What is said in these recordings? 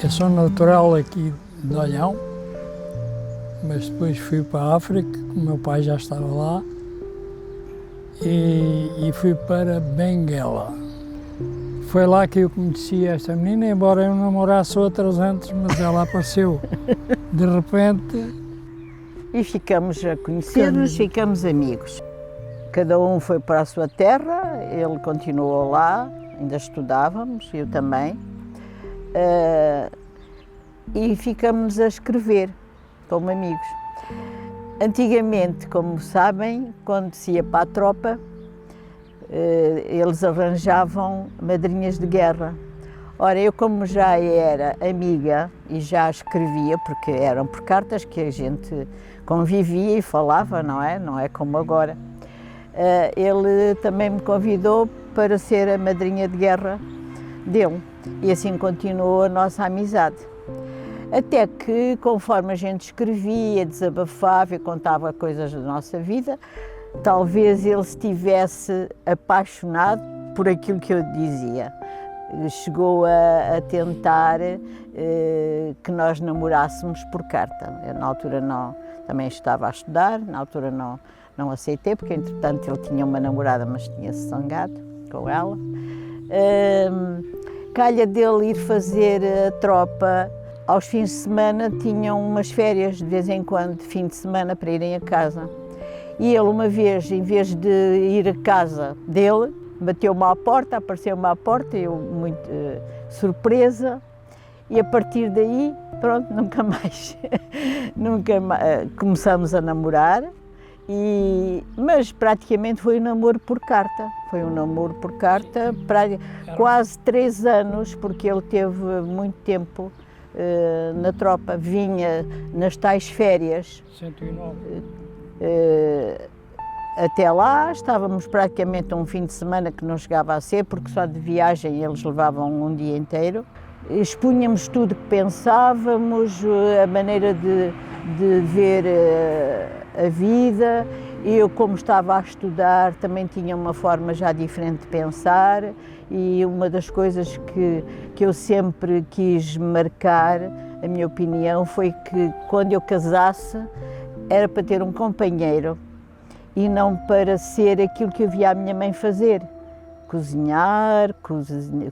Eu sou natural aqui de Olhão, mas depois fui para a África, o meu pai já estava lá, e fui para Benguela. Foi lá que eu conheci esta menina, embora eu namorasse outras antes, mas ela apareceu de repente. E ficamos a conhecer-nos, ficamos amigos. Cada um foi para a sua terra, ele continuou lá, ainda estudávamos, eu também. E ficamos a escrever como amigos. Antigamente, como sabem, quando se ia para a tropa, eles arranjavam madrinhas de guerra. Ora, eu como já era amiga e já escrevia, porque eram por cartas que a gente convivia e falava, não é? Não é como agora. Ele também me convidou para ser a madrinha de guerra dele e assim continuou a nossa amizade. Até que, conforme a gente escrevia, desabafava e contava coisas da nossa vida, talvez ele estivesse apaixonado por aquilo que eu dizia. Chegou a tentar que nós namorássemos por carta. Eu, na altura, também estava a estudar, na altura não aceitei, porque entretanto ele tinha uma namorada, mas tinha-se zangado com ela. Calha dele ir fazer a tropa. Aos fins de semana tinham umas férias, de vez em quando, de fim de semana, para irem a casa. E ele, uma vez, em vez de ir a casa dele, bateu-me à porta, apareceu-me à porta, eu muito surpresa, e a partir daí, pronto, nunca mais começamos a namorar, mas praticamente foi um namoro por carta. Foi um namoro por carta, quase 3 anos, porque ele teve muito tempo na tropa, vinha nas tais férias. 109. Até lá estávamos praticamente um fim de semana que não chegava a ser, porque só de viagem eles levavam um dia inteiro. Expunhamos tudo que pensávamos, a maneira de ver a vida. Eu, como estava a estudar, também tinha uma forma já diferente de pensar, e uma das coisas que eu sempre quis marcar, a minha opinião, foi que quando eu casasse era para ter um companheiro e não para ser aquilo que eu via a minha mãe fazer. Cozinhar,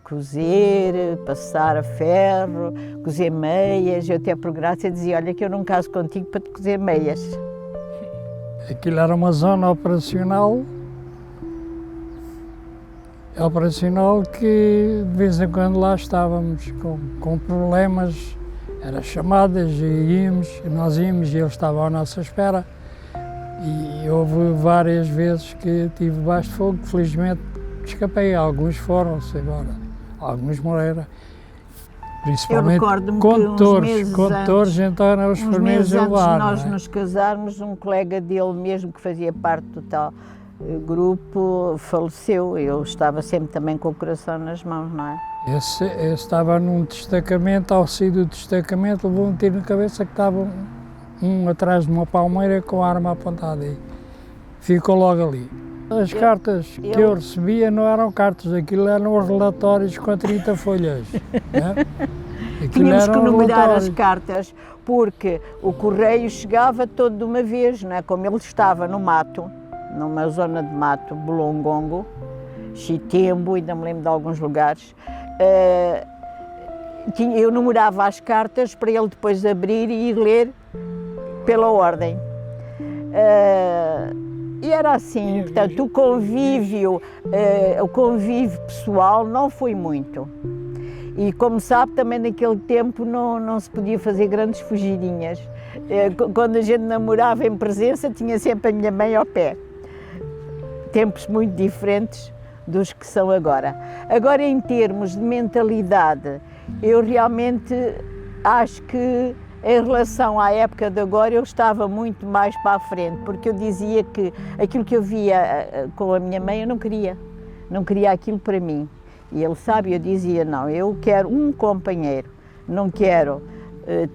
cozer, passar a ferro, cozer meias. Eu até por graça dizia, olha que eu não caso contigo para te cozer meias. Aquilo era uma zona operacional que de vez em quando lá estávamos com problemas, eram chamadas e nós íamos e eles estavam à nossa espera. E houve várias vezes que tive debaixo de fogo, felizmente escapei, alguns foram-se embora, alguns morreram. Principalmente condutores, então eram os primeiros a levar. Antes de nós nos casarmos, um colega dele mesmo, que fazia parte do tal grupo, faleceu. Eu estava sempre também com o coração nas mãos, não é? Esse estava num destacamento, ao sair do destacamento, levou um tiro na cabeça, que estava um atrás de uma palmeira com a arma apontada e ficou logo ali. As cartas que eu recebia não eram cartas, aquilo eram os relatórios com 30 folhas. Né? Tínhamos que numerar as cartas, porque o correio chegava todo de uma vez, não é? Como ele estava no mato, numa zona de mato, Bolongongo, Chitembo, ainda me lembro de alguns lugares, eu numerava as cartas para ele depois abrir e ir ler pela ordem. E era assim, portanto, o convívio pessoal não foi muito. E como sabe, também naquele tempo não se podia fazer grandes fugidinhas. Quando a gente namorava em presença, tinha sempre a minha mãe ao pé. Tempos muito diferentes dos que são agora. Agora, em termos de mentalidade, eu realmente acho que, em relação à época de agora, eu estava muito mais para a frente, porque eu dizia que aquilo que eu via com a minha mãe eu não queria aquilo para mim. E ele sabe, eu dizia, não, eu quero um companheiro, não quero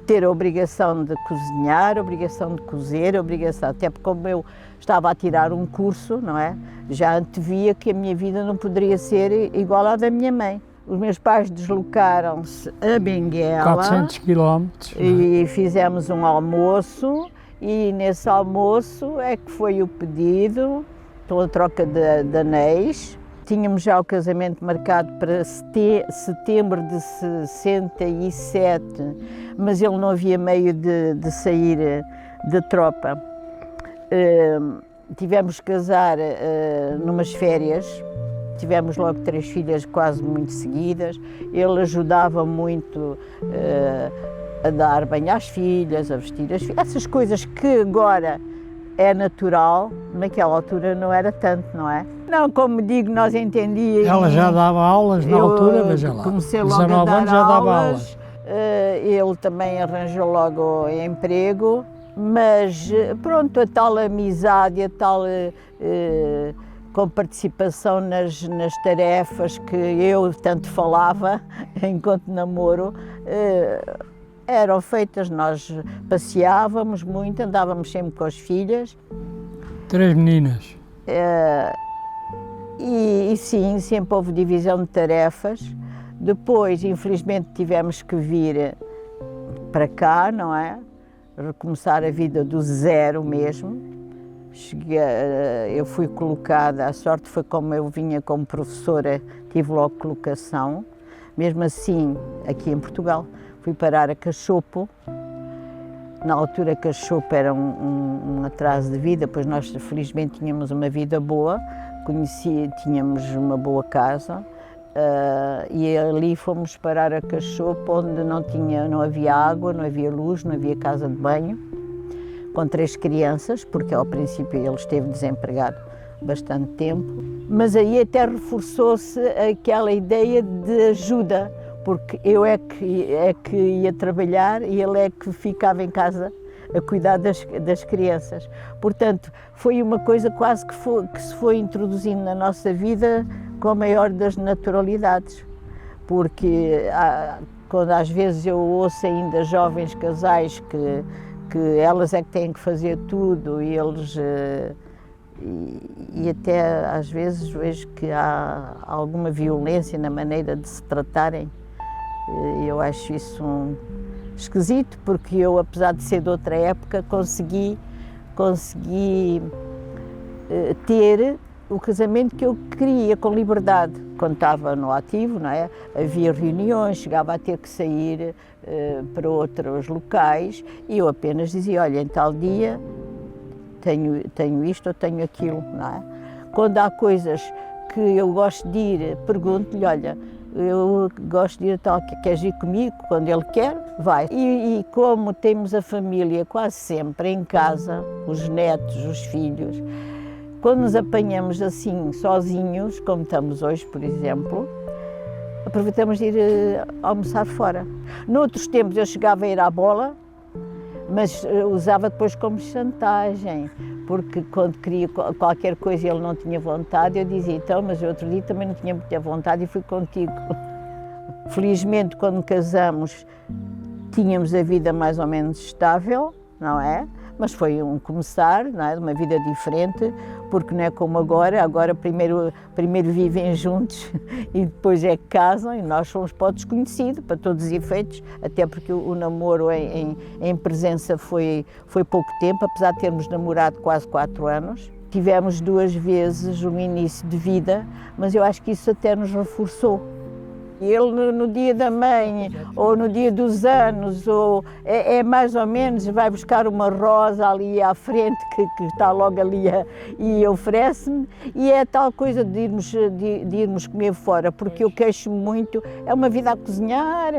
ter a obrigação de cozinhar, a obrigação de cozer, até porque como eu estava a tirar um curso, não é? Já antevia que a minha vida não poderia ser igual à da minha mãe. Os meus pais deslocaram-se a Benguela 400 quilómetros. e fizemos um almoço, e nesse almoço é que foi o pedido, pela troca de anéis. Tínhamos já o casamento marcado para setembro de 67, mas ele não havia meio de sair da tropa. Tivemos que casar numas férias. Tivemos logo 3 filhas quase muito seguidas. Ele ajudava muito a dar banho às filhas, a vestir as filhas. Essas coisas que agora é natural, naquela altura não era tanto, não é? Não, como digo, nós entendíamos. Ela já dava aulas na altura, veja lá. Comecei logo 19 a dar anos já dava aulas. Ele também arranjou logo emprego, mas pronto, a tal amizade, a tal com participação nas tarefas que eu tanto falava enquanto namoro, eram feitas. Nós passeávamos muito, andávamos sempre com as filhas. 3 meninas. E sim, sempre houve divisão de tarefas. Depois, infelizmente, tivemos que vir para cá, não é? Recomeçar a vida do zero mesmo. Eu fui colocada, a sorte foi como eu vinha como professora, tive logo colocação. Mesmo assim, aqui em Portugal, fui parar a Cachopo. Na altura, Cachopo era um atraso de vida, pois nós felizmente tínhamos uma vida boa, tínhamos uma boa casa, e ali fomos parar a Cachopo, onde não havia água, não havia luz, não havia casa de banho, com 3 crianças, porque ao princípio ele esteve desempregado bastante tempo, mas aí até reforçou-se aquela ideia de ajuda, porque eu é que ia trabalhar e ele é que ficava em casa a cuidar das crianças. Portanto, foi uma coisa quase que se foi introduzindo na nossa vida com a maior das naturalidades, porque quando às vezes eu ouço ainda jovens casais que elas é que têm que fazer tudo e eles... E até às vezes vejo que há alguma violência na maneira de se tratarem. Eu acho isso esquisito, porque eu, apesar de ser de outra época, consegui ter o casamento que eu queria, com liberdade. Quando estava no ativo, não é? Havia reuniões, chegava a ter que sair para outros locais e eu apenas dizia, olha, em tal dia tenho isto ou tenho aquilo, não é? Quando há coisas que eu gosto de ir, pergunto-lhe, olha, eu gosto de ir a tal, queres ir comigo? Quando ele quer, vai. E como temos a família quase sempre em casa, os netos, os filhos, quando nos apanhamos assim, sozinhos, como estamos hoje, por exemplo, aproveitamos de ir almoçar fora. Noutros tempos eu chegava a ir à bola, mas usava depois como chantagem, porque quando queria qualquer coisa e ele não tinha vontade, eu dizia, então, mas eu outro dia também não tinha muita vontade e fui contigo. Felizmente, quando casamos, tínhamos a vida mais ou menos estável, não é? Mas foi um começar, não é? De uma vida diferente, porque não é como agora primeiro vivem juntos e depois é que casam, e nós fomos para o desconhecido, para todos os efeitos, até porque o namoro em presença foi pouco tempo, apesar de termos namorado quase 4 anos. Tivemos 2 vezes um início de vida, mas eu acho que isso até nos reforçou. Ele no dia da mãe, ou no dia dos anos, ou é mais ou menos, vai buscar uma rosa ali à frente, que está logo ali e oferece-me, e é tal coisa de irmos comer fora, porque eu queixo-me muito, é uma vida a cozinhar,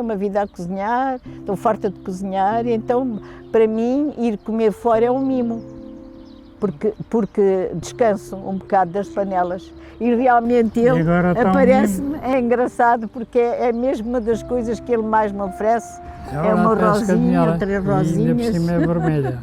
estou farta de cozinhar, então para mim ir comer fora é um mimo, porque descanso um bocado das panelas. E realmente ele aparece-me, é engraçado, porque é mesmo uma das coisas que ele mais me oferece, é uma rosinha, 3 rosinhas. E ainda por cima é vermelha.